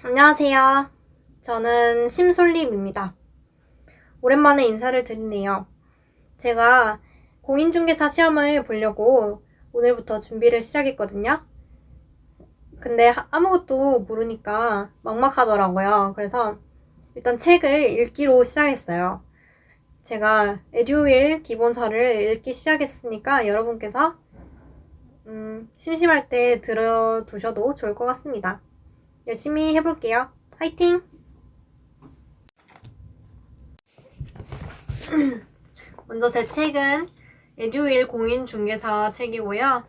안녕하세요. 저는 심솔림입니다. 오랜만에 인사를 드리네요. 제가 공인중개사 시험을 보려고 오늘부터 준비를 시작했거든요. 근데 아무것도 모르니까 막막하더라고요. 그래서 일단 책을 읽기로 시작했어요. 제가 에듀윌 기본서를 읽기 시작했으니까 여러분께서 심심할 때 들어두셔도 좋을 것 같습니다. 열심히 해볼게요. 화이팅! 먼저 제 책은 에듀윌 공인중개사 책이고요.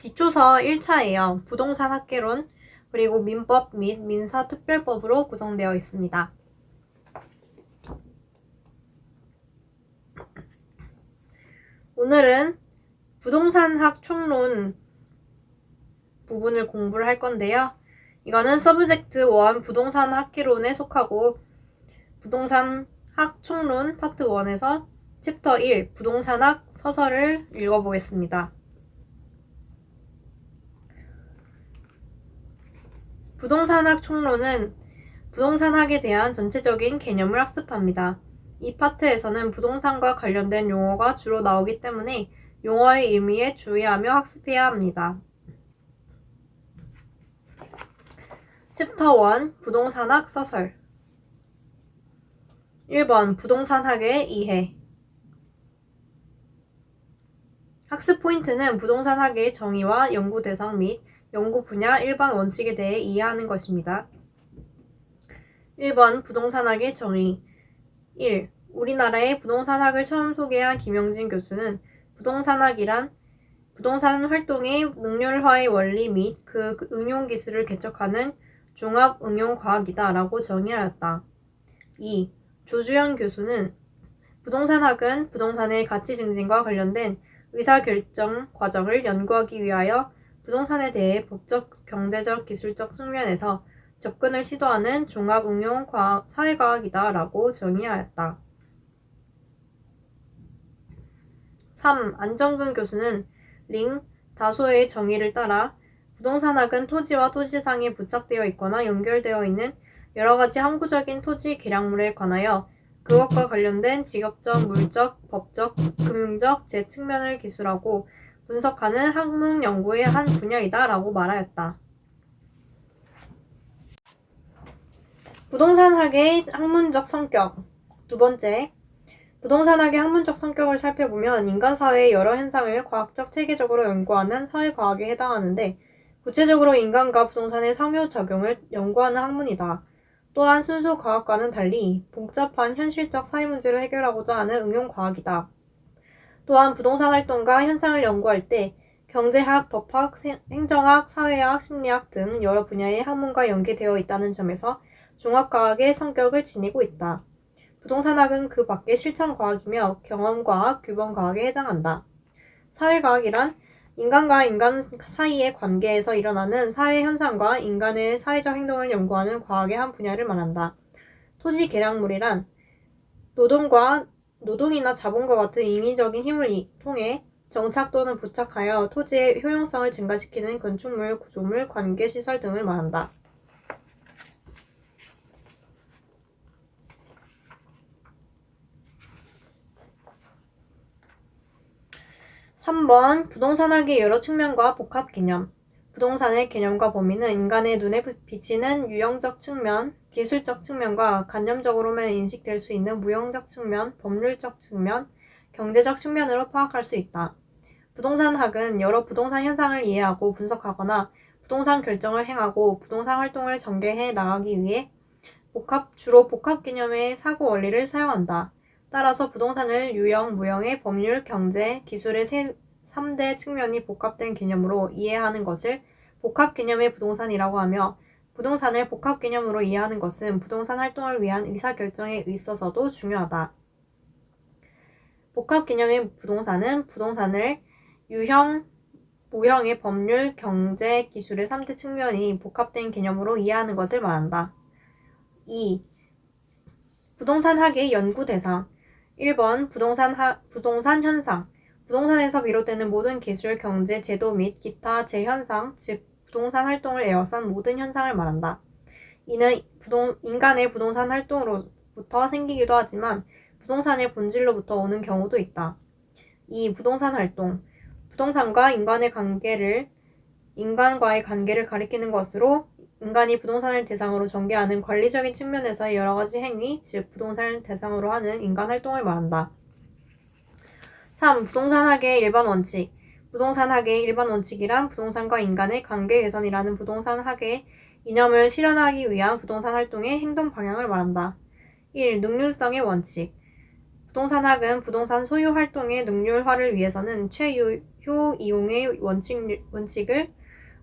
기초서 1차예요. 부동산 학개론, 그리고 민법 및 민사특별법으로 구성되어 있습니다. 오늘은 부동산학 총론 부분을 공부를 할 건데요. 이거는 서브젝트 1 부동산 학개론에 속하고 부동산학 총론 파트 1에서 챕터 1 부동산학 서설을 읽어보겠습니다. 부동산학 총론은 부동산학에 대한 전체적인 개념을 학습합니다. 이 파트에서는 부동산과 관련된 용어가 주로 나오기 때문에 용어의 의미에 주의하며 학습해야 합니다. 챕터 1 부동산학 서설 1번 부동산학의 이해 학습 포인트는 부동산학의 정의와 연구 대상 및 연구 분야 일반 원칙에 대해 이해하는 것입니다. 1번 부동산학의 정의 1. 우리나라의 부동산학을 처음 소개한 김영진 교수는 부동산학이란 부동산 활동의 능률화의 원리 및 그 응용 기술을 개척하는 종합 응용 과학이다 라고 정의하였다. 2. 조주현 교수는 부동산학은 부동산의 가치 증진과 관련된 의사결정 과정을 연구하기 위하여 부동산에 대해 법적, 경제적, 기술적 측면에서 접근을 시도하는 종합 응용 사회과학이다 라고 정의하였다. 3. 안정근 교수는 다소의 정의를 따라 부동산학은 토지와 토지상에 부착되어 있거나 연결되어 있는 여러가지 항구적인 토지 계량물에 관하여 그것과 관련된 직업적, 물적, 법적, 금융적 제 측면을 기술하고 분석하는 학문 연구의 한 분야이다 라고 말하였다. 부동산학의 학문적 성격 두 번째, 부동산학의 학문적 성격을 살펴보면 인간사회의 여러 현상을 과학적 체계적으로 연구하는 사회과학에 해당하는데 구체적으로 인간과 부동산의 상호작용을 연구하는 학문이다. 또한 순수 과학과는 달리 복잡한 현실적 사회문제를 해결하고자 하는 응용과학이다. 또한 부동산 활동과 현상을 연구할 때 경제학, 법학, 행정학, 사회학, 심리학 등 여러 분야의 학문과 연계되어 있다는 점에서 종합과학의 성격을 지니고 있다. 부동산학은 그 밖의 실천과학이며 경험과학, 규범과학에 해당한다. 사회과학이란 인간과 인간 사이의 관계에서 일어나는 사회 현상과 인간의 사회적 행동을 연구하는 과학의 한 분야를 말한다. 토지 계량물이란 노동이나 자본과 같은 인위적인 힘을 통해 정착 또는 부착하여 토지의 효용성을 증가시키는 건축물, 구조물, 관계, 시설 등을 말한다. 3번 부동산학의 여러 측면과 복합 개념 부동산의 개념과 범위는 인간의 눈에 비치는 유형적 측면, 기술적 측면과 관념적으로만 인식될 수 있는 무형적 측면, 법률적 측면, 경제적 측면으로 파악할 수 있다. 부동산학은 여러 부동산 현상을 이해하고 분석하거나 부동산 결정을 행하고 부동산 활동을 전개해 나가기 위해 주로 복합 개념의 사고 원리를 사용한다. 따라서 부동산을 유형, 무형의 법률, 경제, 기술의 3대 측면이 복합된 개념으로 이해하는 것을 복합 개념의 부동산이라고 하며 부동산을 복합 개념으로 이해하는 것은 부동산 활동을 위한 의사결정에 있어서도 중요하다. 복합 개념의 부동산은 부동산을 유형, 무형의 법률, 경제, 기술의 3대 측면이 복합된 개념으로 이해하는 것을 말한다. 2. 부동산학의 연구 대상 1번 부동산 현상 부동산에서 비롯되는 모든 기술, 경제, 제도 및 기타 제현상, 즉 부동산 활동을 에워싼 모든 현상을 말한다. 이는 인간의 부동산 활동으로부터 생기기도 하지만 부동산의 본질로부터 오는 경우도 있다. 2. 부동산 활동. 부동산과 인간과의 관계를 가리키는 것으로 인간이 부동산을 대상으로 전개하는 관리적인 측면에서의 여러 가지 행위, 즉 부동산을 대상으로 하는 인간 활동을 말한다. 3. 부동산학의 일반 원칙. 부동산학의 일반 원칙이란 부동산과 인간의 관계 개선이라는 부동산학의 이념을 실현하기 위한 부동산 활동의 행동 방향을 말한다. 1. 능률성의 원칙. 부동산학은 부동산 소유 활동의 능률화를 위해서는 최효 이용의 원칙을,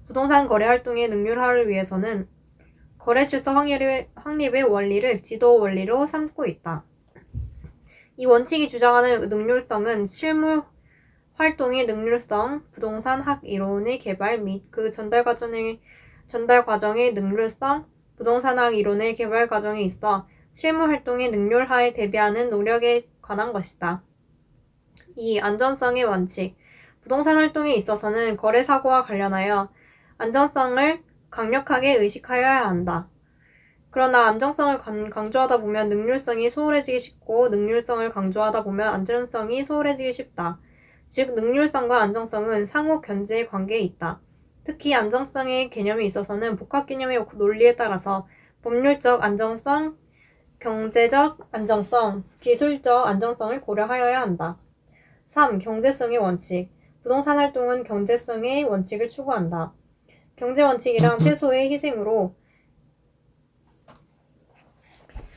부동산 거래 활동의 능률화를 위해서는 거래 질서 확립의 원리를 지도 원리로 삼고 있다. 이 원칙이 주장하는 능률성은 실무 활동의 능률성, 부동산 학 이론의 개발 및 그 전달 과정의 능률성, 부동산학 이론의 개발 과정에 있어 실무 활동의 능률화에 대비하는 노력에 관한 것이다. 2. 안전성의 원칙. 부동산 활동에 있어서는 거래 사고와 관련하여 안전성을 강력하게 의식하여야 한다. 그러나 안정성을 강조하다 보면 능률성이 소홀해지기 쉽고 능률성을 강조하다 보면 안전성이 소홀해지기 쉽다. 즉 능률성과 안정성은 상호 견제의 관계에 있다. 특히 안정성의 개념에 있어서는 복합 개념의 논리에 따라서 법률적 안정성, 경제적 안정성, 기술적 안정성을 고려하여야 한다. 3. 경제성의 원칙. 부동산 활동은 경제성의 원칙을 추구한다. 경제 원칙이란 최소의 희생으로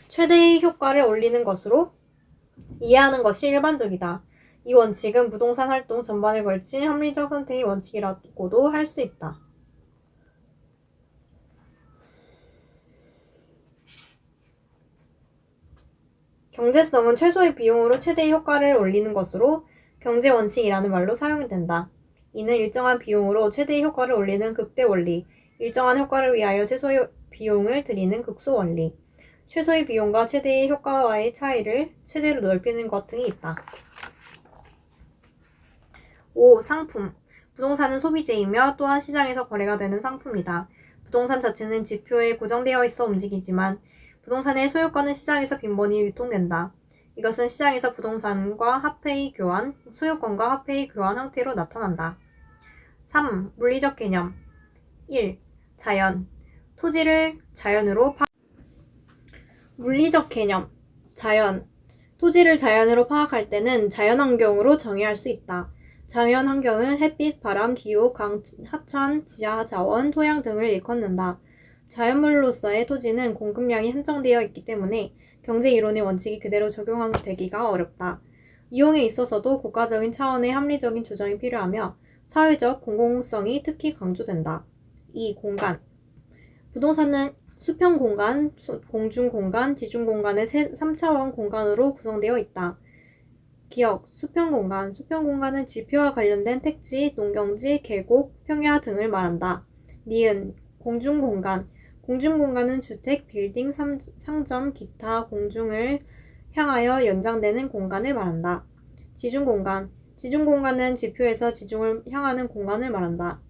최대의 효과를 올리는 것으로 이해하는 것이 일반적이다. 이 원칙은 부동산 활동 전반에 걸친 합리적 선택의 원칙이라고도 할 수 있다. 경제성은 최소의 비용으로 최대의 효과를 올리는 것으로 경제 원칙이라는 말로 사용된다. 이는 일정한 비용으로 최대의 효과를 올리는 극대 원리, 일정한 효과를 위하여 최소의 비용을 들이는 극소 원리, 최소의 비용과 최대의 효과와의 차이를 최대로 넓히는 것 등이 있다. 5. 상품. 부동산은 소비재이며 또한 시장에서 거래가 되는 상품이다. 부동산 자체는 지표에 고정되어 있어 움직이지만 부동산의 소유권은 시장에서 빈번히 유통된다. 이것은 시장에서 부동산과 화폐의 교환, 소유권과 화폐의 교환 형태로 나타난다. 3. 물리적 개념. 1. 자연. 토지를 자연으로 물리적 개념. 자연. 토지를 자연으로 파악할 때는 자연환경으로 정의할 수 있다. 자연환경은 햇빛, 바람, 기후, 강, 하천, 지하 자원, 토양 등을 일컫는다. 자연물로서의 토지는 공급량이 한정되어 있기 때문에 경제 이론의 원칙이 그대로 적용되기가 어렵다. 이용에 있어서도 국가적인 차원의 합리적인 조정이 필요하며 사회적 공공성이 특히 강조된다. 2. 공간. 부동산은 수평공간, 공중공간, 지중공간의 3차원 공간으로 구성되어 있다. 기억, 수평공간. 수평공간은 지표와 관련된 택지, 농경지, 계곡, 평야 등을 말한다. 니은, 공중공간. 공중공간은 주택, 빌딩, 상점, 기타, 공중을 향하여 연장되는 공간을 말한다. 지중공간. 지중공간은 지표에서 지중을 향하는 공간을 말한다.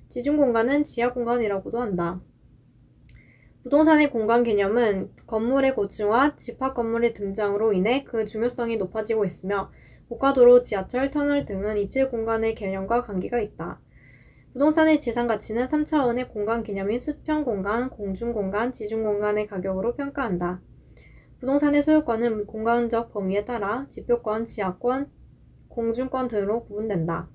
지중공간은 지하공간이라고도 한다. 부동산의 공간 개념은 건물의 고층화, 집합건물의 등장으로 인해 그 중요성이 높아지고 있으며 고가도로, 지하철, 터널 등은 입지 공간의 개념과 관계가 있다. 부동산의 재산 가치는 3차원의 공간 개념인 수평공간, 공중공간, 지중공간의 가격으로 평가한다. 부동산의 소유권은 공간적 범위에 따라 지표권, 지하권, 공중권 등으로 구분된다.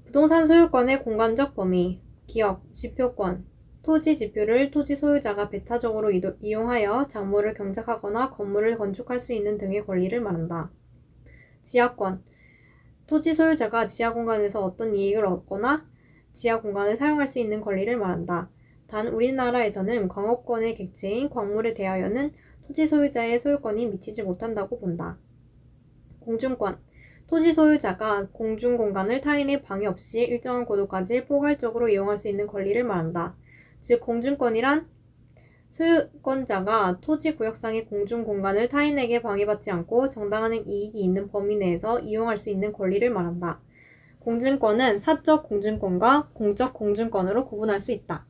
부동산 소유권의 공간적 범위. 기억, 지표권. 토지 지표를 토지 소유자가 배타적으로 이용하여 작물을 경작하거나 건물을 건축할 수 있는 등의 권리를 말한다. 지하권. 토지 소유자가 지하 공간에서 어떤 이익을 얻거나 지하 공간을 사용할 수 있는 권리를 말한다. 단 우리나라에서는 광업권의 객체인 광물에 대하여는 토지 소유자의 소유권이 미치지 못한다고 본다. 공중권. 토지 소유자가 공중공간을 타인의 방해 없이 일정한 고도까지 포괄적으로 이용할 수 있는 권리를 말한다. 즉 공중권이란 소유권자가 토지 구역상의 공중공간을 타인에게 방해받지 않고 정당한 이익이 있는 범위 내에서 이용할 수 있는 권리를 말한다. 공증권은 사적 공증권과 공적 공증권으로 구분할 수 있다.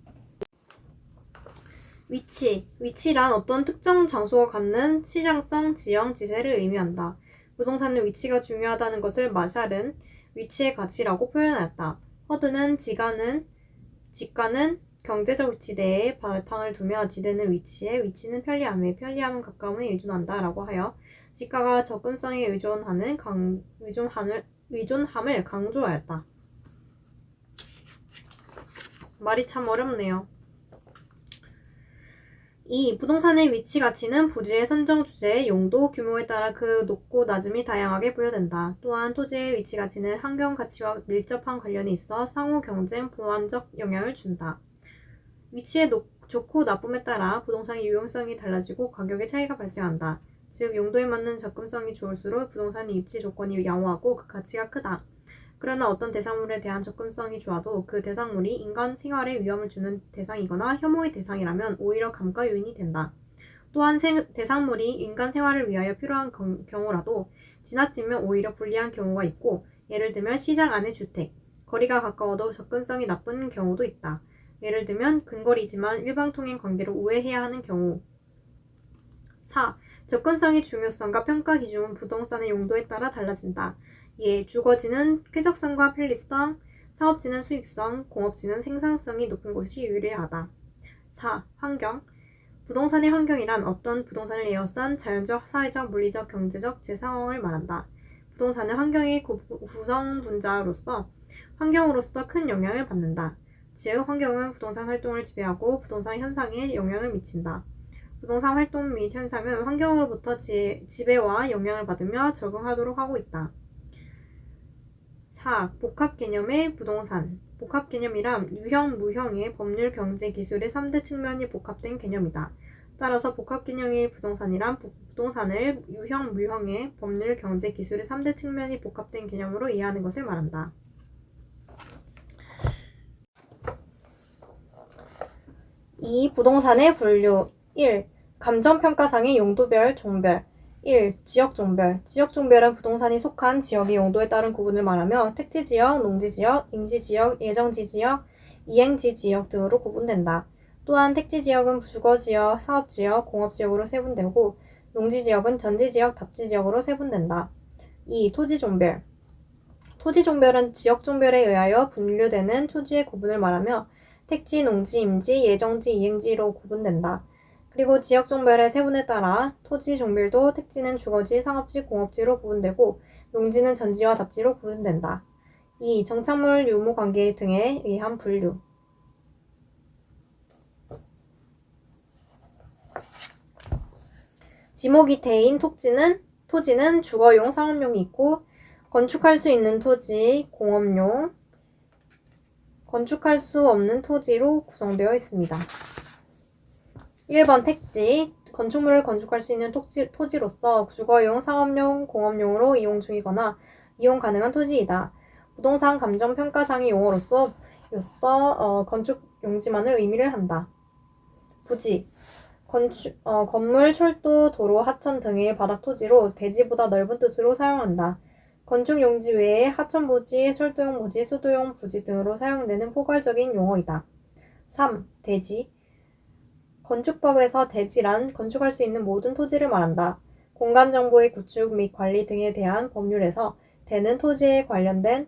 위치란 어떤 특정 장소가 갖는 시장성, 지형, 지세를 의미한다. 부동산의 위치가 중요하다는 것을 마샬은 위치의 가치라고 표현하였다. 허드는 지가는 경제적 위치대에 바탕을 두며 지대는 위치는 편리함에, 편리함은 가까움에 의존한다 라고 하여 지가가 접근성에 의존함을 강조하였다. 말이 참 어렵네요. 2. 부동산의 위치 가치는 부지의 선정 주제, 용도, 규모에 따라 그 높고 낮음이 다양하게 부여된다. 또한 토지의 위치 가치는 환경 가치와 밀접한 관련이 있어 상호 경쟁, 보완적 영향을 준다. 위치의 좋고 나쁨에 따라 부동산의 유용성이 달라지고 가격의 차이가 발생한다. 즉 용도에 맞는 접근성이 좋을수록 부동산의 입지 조건이 양호하고 그 가치가 크다. 그러나 어떤 대상물에 대한 접근성이 좋아도 그 대상물이 인간 생활에 위험을 주는 대상이거나 혐오의 대상이라면 오히려 감가 요인이 된다. 또한 대상물이 인간 생활을 위하여 필요한 경우라도 지나치면 오히려 불리한 경우가 있고, 예를 들면 시장 안의 주택, 거리가 가까워도 접근성이 나쁜 경우도 있다. 예를 들면 근거리지만 일방통행 관계로 우회해야 하는 경우. 4. 접근성의 중요성과 평가 기준은 부동산의 용도에 따라 달라진다. 예, 주거지는 쾌적성과 편리성, 사업지는 수익성, 공업지는 생산성이 높은 곳이 유리하다. 4. 환경. 부동산의 환경이란 어떤 부동산을 에워싼 자연적, 사회적, 물리적, 경제적 제 상황을 말한다. 부동산은 환경의 구성분자로서 환경으로서 큰 영향을 받는다. 즉, 환경은 부동산 활동을 지배하고 부동산 현상에 영향을 미친다. 부동산 활동 및 현상은 환경으로부터 지배와 영향을 받으며 적응하도록 하고 있다. 4. 복합 개념의 부동산. 복합 개념이란 유형, 무형의 법률, 경제, 기술의 3대 측면이 복합된 개념이다. 따라서 복합 개념의 부동산이란 부동산을 유형, 무형의 법률, 경제, 기술의 3대 측면이 복합된 개념으로 이해하는 것을 말한다. 2. 부동산의 분류. 1. 감정평가상의 용도별, 종별. 1. 지역종별. 지역종별은 부동산이 속한 지역의 용도에 따른 구분을 말하며 택지지역, 농지지역, 임지지역, 예정지지역, 이행지지역 등으로 구분된다. 또한 택지지역은 주거지역, 사업지역, 공업지역으로 세분되고 농지지역은 전지지역, 답지지역으로 세분된다. 2. 토지종별. 토지종별은 지역종별에 의하여 분류되는 토지의 구분을 말하며 택지, 농지, 임지, 예정지, 이행지로 구분된다. 그리고 지역종별의 세분에 따라 토지 종별도 택지는 주거지, 상업지, 공업지로 구분되고 농지는 전지와 답지로 구분된다. 2. 정착물 유무 관계 등에 의한 분류. 지목이태인 토지는 주거용, 상업용이 있고 건축할 수 있는 토지, 공업용, 건축할 수 없는 토지로 구성되어 있습니다. 1번 택지. 건축물을 건축할 수 있는 토지로서 주거용, 상업용, 공업용으로 이용 중이거나 이용 가능한 토지이다. 부동산 감정평가상의 용어로서 건축 용지만을 의미를 한다. 부지. 건물, 철도, 도로, 하천 등의 바닥 토지로 대지보다 넓은 뜻으로 사용한다. 건축 용지 외에 하천 부지, 철도용 부지, 수도용 부지 등으로 사용되는 포괄적인 용어이다. 3. 대지. 건축법에서 대지란 건축할 수 있는 모든 토지를 말한다. 공간정보의 구축 및 관리 등에 대한 법률에서 대는 토지에 관련된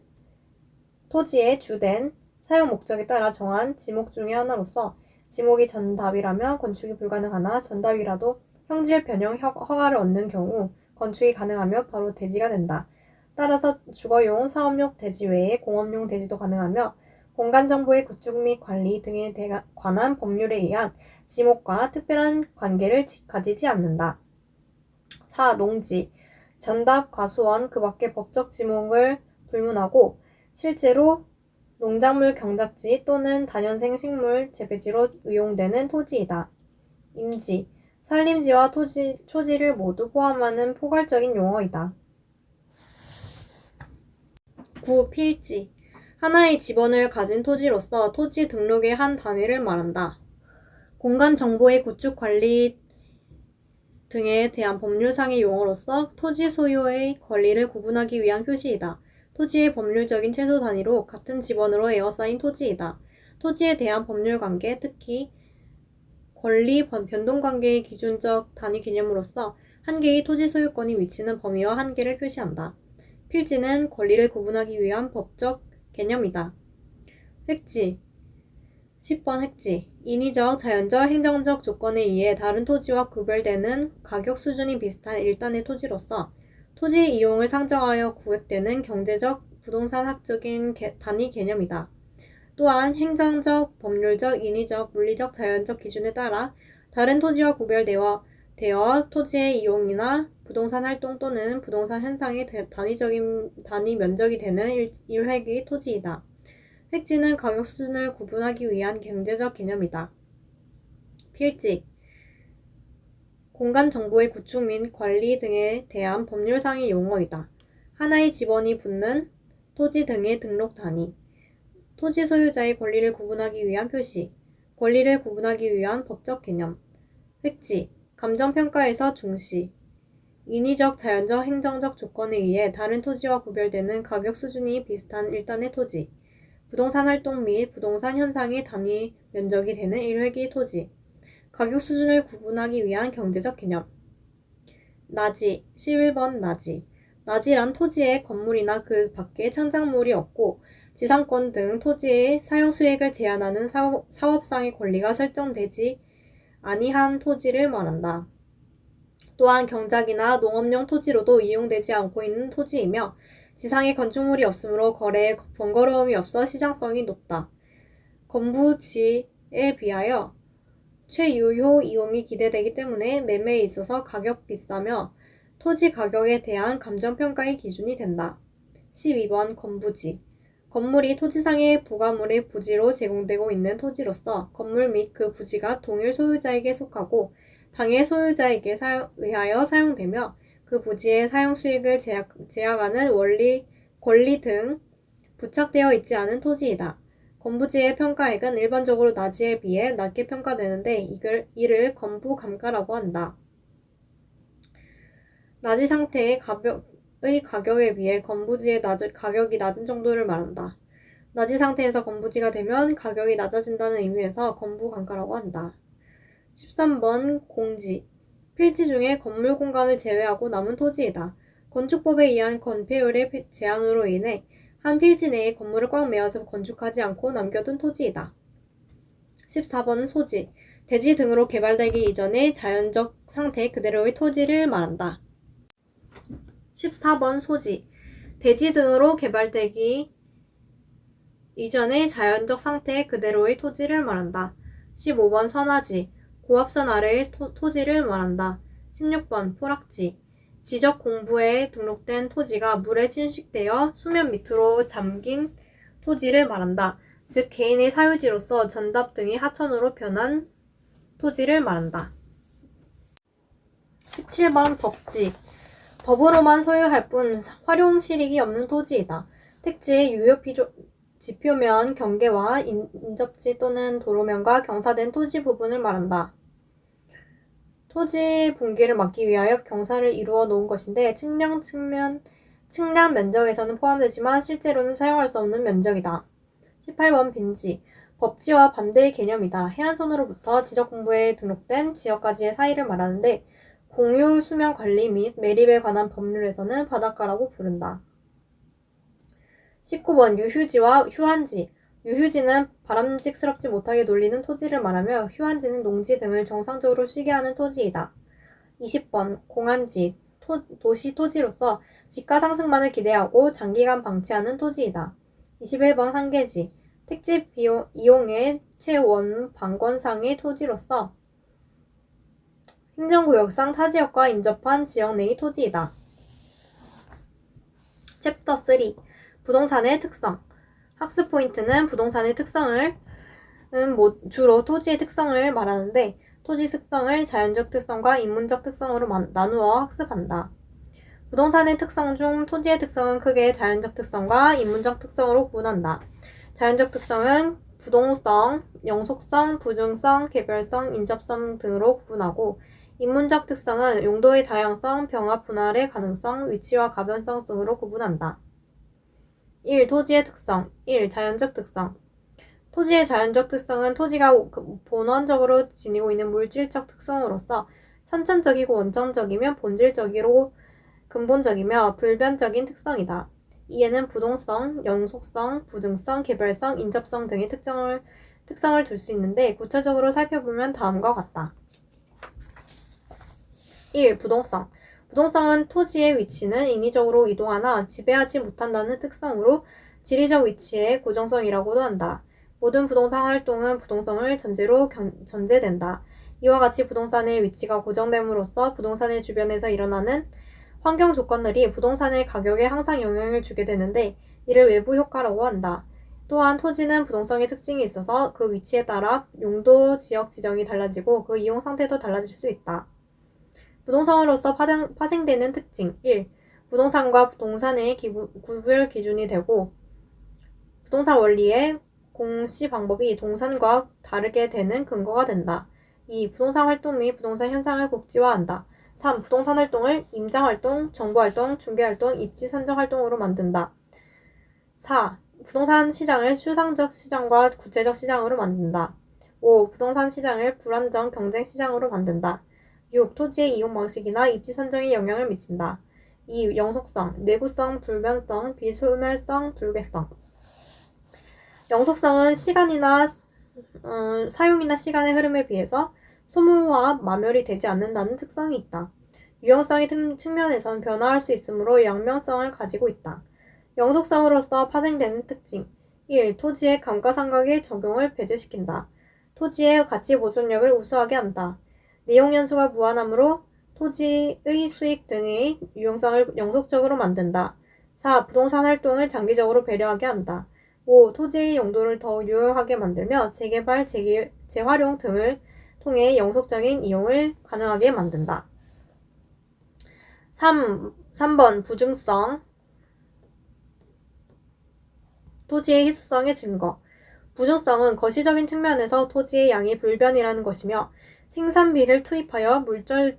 토지의 주된 사용 목적에 따라 정한 지목 중의 하나로서 지목이 전답이라면 건축이 불가능하나 전답이라도 형질 변형 허가를 얻는 경우 건축이 가능하며 바로 대지가 된다. 따라서 주거용, 사업용 대지 외에 공업용 대지도 가능하며 공간정보의 구축 및 관리 등에 관한 법률에 의한 지목과 특별한 관계를 가지지 않는다. 4. 농지. 전답, 과수원, 그 밖의 법적 지목을 불문하고 실제로 농작물 경작지 또는 다년생 식물 재배지로 의용되는 토지이다. 임지. 산림지와 초지를 모두 포함하는 포괄적인 용어이다. 9. 필지. 하나의 지번을 가진 토지로서 토지 등록의 한 단위를 말한다. 공간 정보의 구축 관리 등에 대한 법률상의 용어로서 토지 소유의 권리를 구분하기 위한 표시이다. 토지의 법률적인 최소 단위로 같은 지번으로 에워싸인 토지이다. 토지에 대한 법률 관계, 특히 권리 변동 관계의 기준적 단위 개념으로서 한 개의 토지 소유권이 위치는 범위와 한계를 표시한다. 필지는 권리를 구분하기 위한 법적 개념이다. 획지 10번 획지 인위적, 자연적, 행정적 조건에 의해 다른 토지와 구별되는 가격 수준이 비슷한 일단의 토지로서 토지 이용을 상정하여 구획되는 경제적, 부동산학적인 단위 개념이다. 또한 행정적, 법률적, 인위적, 물리적, 자연적 기준에 따라 다른 토지와 구별되어 토지의 이용이나 부동산 활동 또는 부동산 현상의 단위 면적이 되는 일획의 토지이다. 획지는 가격 수준을 구분하기 위한 경제적 개념이다. 필지 공간 정보의 구축 및 관리 등에 대한 법률상의 용어이다. 하나의 지번이 붙는 토지 등의 등록 단위 토지 소유자의 권리를 구분하기 위한 표시 권리를 구분하기 위한 법적 개념 획지 감정평가에서 중시 인위적, 자연적, 행정적 조건에 의해 다른 토지와 구별되는 가격 수준이 비슷한 일단의 토지 부동산 활동 및 부동산 현상의 단위 면적이 되는 일획의 토지 가격 수준을 구분하기 위한 경제적 개념 나지 11번 나지란 토지의 건물이나 그 밖의 창작물이 없고 지상권 등 토지의 사용수익을 제한하는 사업상의 권리가 설정되지 아니한 토지를 말한다. 또한 경작이나 농업용 토지로도 이용되지 않고 있는 토지이며 지상에 건축물이 없으므로 거래에 번거로움이 없어 시장성이 높다. 건부지에 비하여 최유효 이용이 기대되기 때문에 매매에 있어서 가격 비싸며 토지 가격에 대한 감정평가의 기준이 된다. 12번 건부지 건물이 토지상의 부가물의 부지로 제공되고 있는 토지로서 건물 및 그 부지가 동일 소유자에게 속하고 당해 소유자에게 의하여 사용되며 그 부지의 사용수익을 제약하는 권리 등 부착되어 있지 않은 토지이다. 건부지의 평가액은 일반적으로 나지에 비해 낮게 평가되는데 이를 건부감가라고 한다. 나지 상태의 가격에 비해 건부지의 가격이 낮은 정도를 말한다. 나지 상태에서 건부지가 되면 가격이 낮아진다는 의미에서 건부감가라고 한다. 13번 공지 필지 중에 건물 공간을 제외하고 남은 토지이다. 건축법에 의한 건폐율의 제한으로 인해 한 필지 내에 건물을 꽉 메워서 건축하지 않고 남겨둔 토지이다. 14번은 소지 대지 등으로 개발되기 이전의 자연적 상태 그대로의 토지를 말한다. 14번 소지 대지 등으로 개발되기 이전의 자연적 상태 그대로의 토지를 말한다. 15번 선화지 고압선 아래의 토지를 말한다. 16번 포락지 지적 공부에 등록된 토지가 물에 침식되어 수면 밑으로 잠긴 토지를 말한다. 즉 개인의 사유지로서 전답 등이 하천으로 변한 토지를 말한다. 17번 법지 법으로만 소유할 뿐 활용 실익이 없는 토지이다. 택지의 지표면 경계와 인접지 또는 도로면과 경사된 토지 부분을 말한다. 토지 분기를 막기 위하여 경사를 이루어 놓은 것인데 측량 면적에서는 포함되지만 실제로는 사용할 수 없는 면적이다. 18번 빈지 법지와 반대의 개념이다. 해안선으로부터 지적공부에 등록된 지역까지의 사이를 말하는데 공유 수면 관리 및 매립에 관한 법률에서는 바닷가라고 부른다. 19번 유휴지와 휴한지 유휴지는 바람직스럽지 못하게 놀리는 토지를 말하며 휴한지는 농지 등을 정상적으로 쉬게 하는 토지이다. 20번 공한지 도시 토지로서 지가 상승만을 기대하고 장기간 방치하는 토지이다. 21번 한계지 택지 이용의 최원 방권상의 토지로서 행정구역상 타지역과 인접한 지역 내의 토지이다. 챕터 3 부동산의 특성 학습 포인트는 부동산의 특성을 주로 토지의 특성을 말하는데 토지 특성을 자연적 특성과 인문적 특성으로 나누어 학습한다. 부동산의 특성 중 토지의 특성은 크게 자연적 특성과 인문적 특성으로 구분한다. 자연적 특성은 부동성, 영속성, 부중성, 개별성, 인접성 등으로 구분하고 인문적 특성은 용도의 다양성, 병합 분할의 가능성, 위치와 가변성 등으로 구분한다. 1. 토지의 특성. 1. 자연적 특성. 토지의 자연적 특성은 토지가 본원적으로 지니고 있는 물질적 특성으로서 선천적이고 원천적이며 본질적이고 근본적이며 불변적인 특성이다. 이에는 부동성, 영속성, 부증성, 개별성, 인접성 등의 특성을 둘 수 있는데 구체적으로 살펴보면 다음과 같다. 1. 부동성. 부동성은 토지의 위치는 인위적으로 이동하나 지배하지 못한다는 특성으로 지리적 위치의 고정성이라고도 한다. 모든 부동산 활동은 부동성을 전제로 전제된다. 이와 같이 부동산의 위치가 고정됨으로써 부동산의 주변에서 일어나는 환경 조건들이 부동산의 가격에 항상 영향을 주게 되는데 이를 외부 효과라고 한다. 또한 토지는 부동성의 특징이 있어서 그 위치에 따라 용도 지역 지정이 달라지고 그 이용 상태도 달라질 수 있다. 부동산으로서 파생되는 특징 1. 부동산과 동산의 구별 기준이 되고 부동산 원리의 공시 방법이 동산과 다르게 되는 근거가 된다. 2. 부동산 활동 및 부동산 현상을 국지화한다. 3. 부동산 활동을 임장활동, 정보활동, 중개활동, 입지 선정활동으로 만든다. 4. 부동산 시장을 추상적 시장과 구체적 시장으로 만든다. 5. 부동산 시장을 불안정 경쟁 시장으로 만든다. 6. 토지의 이용 방식이나 입지 선정에 영향을 미친다. 2. 영속성, 내구성, 불변성, 비소멸성, 불개성. 영속성은 시간이나 사용이나 시간의 흐름에 비해서 소모와 마멸이 되지 않는다는 특성이 있다. 유형성의 측면에서는 변화할 수 있으므로 양면성을 가지고 있다. 영속성으로서 파생되는 특징 1. 토지의 감가상각의 적용을 배제시킨다. 토지의 가치 보존력을 우수하게 한다. 내용 연수가 무한하므로 토지의 수익 등의 유용성을 영속적으로 만든다. 4. 부동산 활동을 장기적으로 배려하게 한다. 5. 토지의 용도를 더 유효하게 만들며 재개발, 재활용 등을 통해 영속적인 이용을 가능하게 만든다. 3번 부증성. 토지의 희소성의 증거. 부증성은 거시적인 측면에서 토지의 양이 불변이라는 것이며 생산비를 투입하여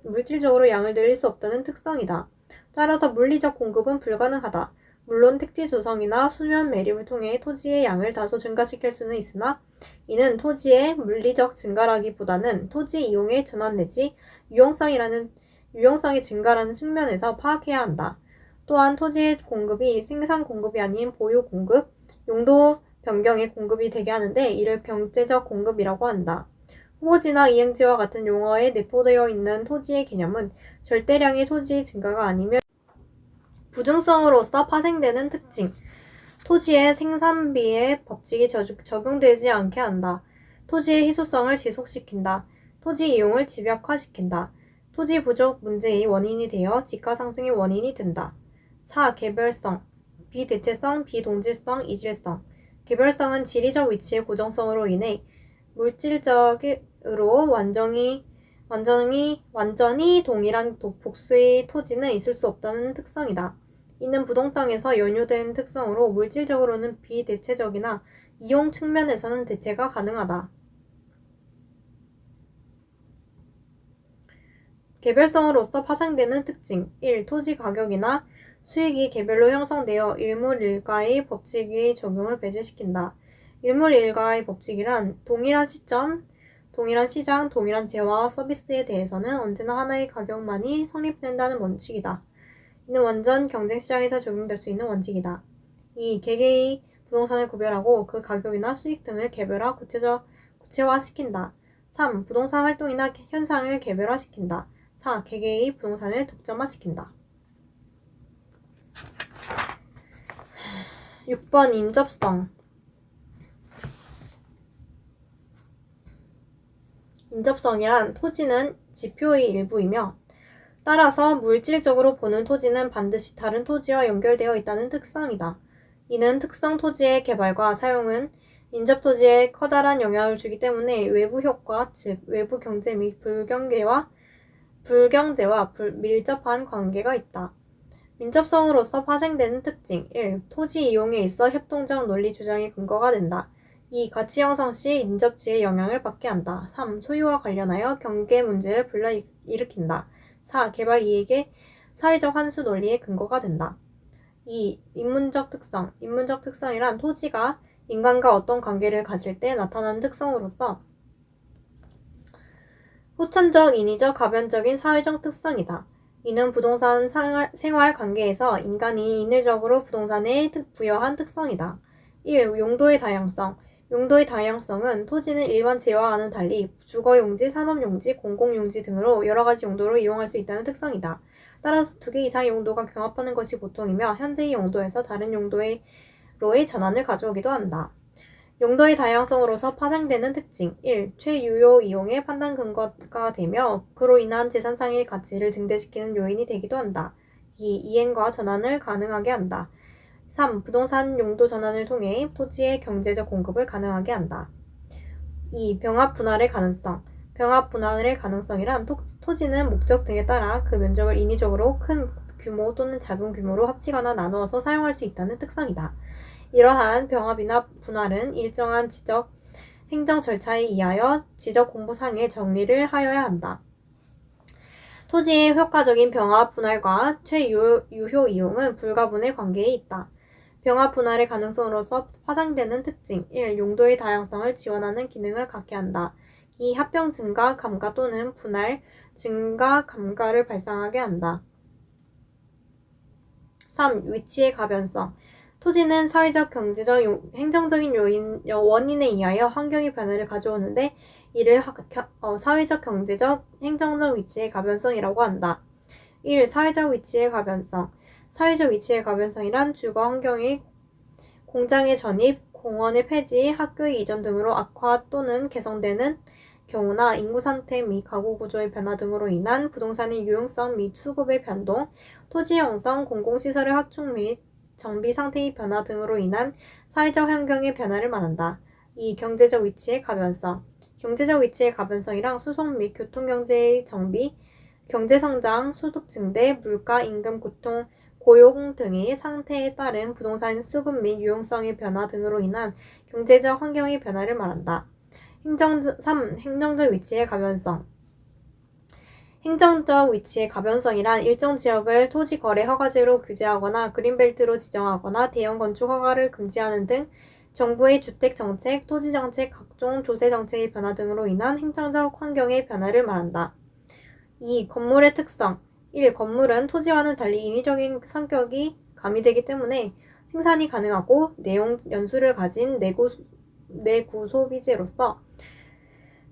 물질적으로 양을 늘릴 수 없다는 특성이다. 따라서 물리적 공급은 불가능하다. 물론 택지 조성이나 수면 매립을 통해 토지의 양을 다소 증가시킬 수는 있으나 이는 토지의 물리적 증가라기보다는 토지 이용의 전환 내지 유용성의 증가라는 측면에서 파악해야 한다. 또한 토지의 공급이 생산 공급이 아닌 보유 공급, 용도 변경의 공급이 되게 하는데 이를 경제적 공급이라고 한다. 후보지나 이행지와 같은 용어에 내포되어 있는 토지의 개념은 절대량의 토지 증가가 아니며 부증성으로서 파생되는 특징. 토지의 생산비에 법칙이 적용되지 않게 한다. 토지의 희소성을 지속시킨다. 토지 이용을 집약화시킨다. 토지 부족 문제의 원인이 되어 지가 상승의 원인이 된다. 4. 개별성. 비대체성, 비동질성, 이질성. 개별성은 지리적 위치의 고정성으로 인해 물질적으로 완전히 동일한 복수의 토지는 있을 수 없다는 특성이다. 이는 부동산에서 연유된 특성으로 물질적으로는 비대체적이나 이용 측면에서는 대체가 가능하다. 개별성으로서 파생되는 특징 1. 토지 가격이나 수익이 개별로 형성되어 일물일가의 법칙의 적용을 배제시킨다. 일물일가의 법칙이란 동일한 시점, 동일한 시장, 동일한 재화와 서비스에 대해서는 언제나 하나의 가격만이 성립된다는 원칙이다. 이는 완전 경쟁시장에서 적용될 수 있는 원칙이다. 2. 개개의 부동산을 구별하고 그 가격이나 수익 등을 구체화시킨다. 3. 부동산 활동이나 현상을 개별화시킨다. 4. 개개의 부동산을 독점화시킨다. 6번 인접성. 인접성이란 토지는 지표의 일부이며 따라서 물질적으로 보는 토지는 반드시 다른 토지와 연결되어 있다는 특성이다. 이는 특성 토지의 개발과 사용은 인접 토지에 커다란 영향을 주기 때문에 외부 효과, 즉 외부 경제 및 불경제와 밀접한 관계가 있다. 민접성으로서 파생되는 특징 1. 토지 이용에 있어 협동적 논리 주장의 근거가 된다. 2. 가치 형성 시 인접지에 영향을 받게 한다. 3. 소유와 관련하여 경계 문제를 불러일으킨다. 4. 개발 이익의 사회적 환수 논리의 근거가 된다. 2. 인문적 특성. 인문적 특성이란 토지가 인간과 어떤 관계를 가질 때 나타나는 특성으로서 후천적, 인위적, 가변적인 사회적 특성이다. 이는 부동산 생활 관계에서 인간이 인위적으로 부동산에 부여한 특성이다. 1. 용도의 다양성. 용도의 다양성은 토지는 일반 재화와는 달리 주거용지, 산업용지, 공공용지 등으로 여러 가지 용도로 이용할 수 있다는 특성이다. 따라서 두 개 이상의 용도가 경합하는 것이 보통이며 현재의 용도에서 다른 용도로의 전환을 가져오기도 한다. 용도의 다양성으로서 파생되는 특징 1. 최유효 이용의 판단 근거가 되며 그로 인한 재산상의 가치를 증대시키는 요인이 되기도 한다. 2. 이행과 전환을 가능하게 한다. 3. 부동산 용도 전환을 통해 토지의 경제적 공급을 가능하게 한다. 2. 병합 분할의 가능성. 병합 분할의 가능성이란 토지는 목적 등에 따라 그 면적을 인위적으로 큰 규모 또는 작은 규모로 합치거나 나누어서 사용할 수 있다는 특성이다. 이러한 병합이나 분할은 일정한 행정 절차에 의하여 지적 공부상의 정리를 하여야 한다. 토지의 효과적인 병합 분할과 최유효 이용은 불가분의 관계에 있다. 병합 분할의 가능성으로서 파생되는 특징 1. 용도의 다양성을 지원하는 기능을 갖게 한다. 2. 합병 증가, 감가 또는 분할, 증가, 감가를 발생하게 한다. 3. 위치의 가변성. 토지는 사회적, 경제적, 행정적인 원인에 의하여 환경의 변화를 가져오는데 이를 사회적, 경제적, 행정적 위치의 가변성이라고 한다. 1. 사회적 위치의 가변성. 사회적 위치의 가변성이란 주거 환경의 공장의 전입, 공원의 폐지, 학교의 이전 등으로 악화 또는 개선되는 경우나 인구 상태 및 가구 구조의 변화 등으로 인한 부동산의 유용성 및 수급의 변동, 토지 형성, 공공시설의 확충 및 정비 상태의 변화 등으로 인한 사회적 환경의 변화를 말한다. 2. 경제적 위치의 가변성. 경제적 위치의 가변성이랑 수송 및 교통경제의 정비, 경제성장, 소득 증대, 물가, 임금, 고용 등의 상태에 따른 부동산 수급 및 유용성의 변화 등으로 인한 경제적 환경의 변화를 말한다. 3. 행정적 위치의 가변성. 행정적 위치의 가변성이란 일정 지역을 토지 거래 허가제로 규제하거나 그린벨트로 지정하거나 대형 건축 허가를 금지하는 등 정부의 주택 정책, 토지 정책, 각종 조세 정책의 변화 등으로 인한 행정적 환경의 변화를 말한다. 2. 건물의 특성. 1. 건물은 토지와는 달리 인위적인 성격이 가미되기 때문에 생산이 가능하고 내용 연수를 가진 내구 소비재로서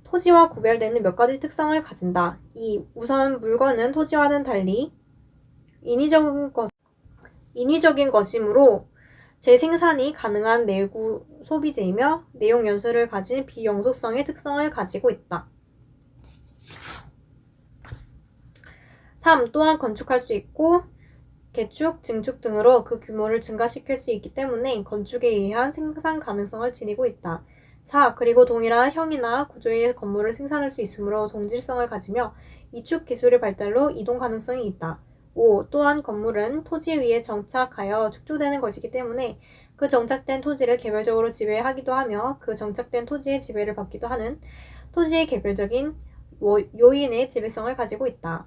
토지와 구별되는 몇 가지 특성을 가진다. 2. 우선 물건은 토지와는 달리 인위적인 것이므로 재생산이 가능한 내구 소비재이며 내용 연수를 가진 비영속성의 특성을 가지고 있다. 3. 또한 건축할 수 있고 개축, 증축 등으로 그 규모를 증가시킬 수 있기 때문에 건축에 의한 생산 가능성을 지니고 있다. 4. 그리고 동일한 형이나 구조의 건물을 생산할 수 있으므로 동질성을 가지며 이축 기술의 발달로 이동 가능성이 있다. 5. 또한 건물은 토지 위에 정착하여 축조되는 것이기 때문에 그 정착된 토지를 개별적으로 지배하기도 하며 그 정착된 토지의 지배를 받기도 하는 토지의 개별적인 요인의 지배성을 가지고 있다.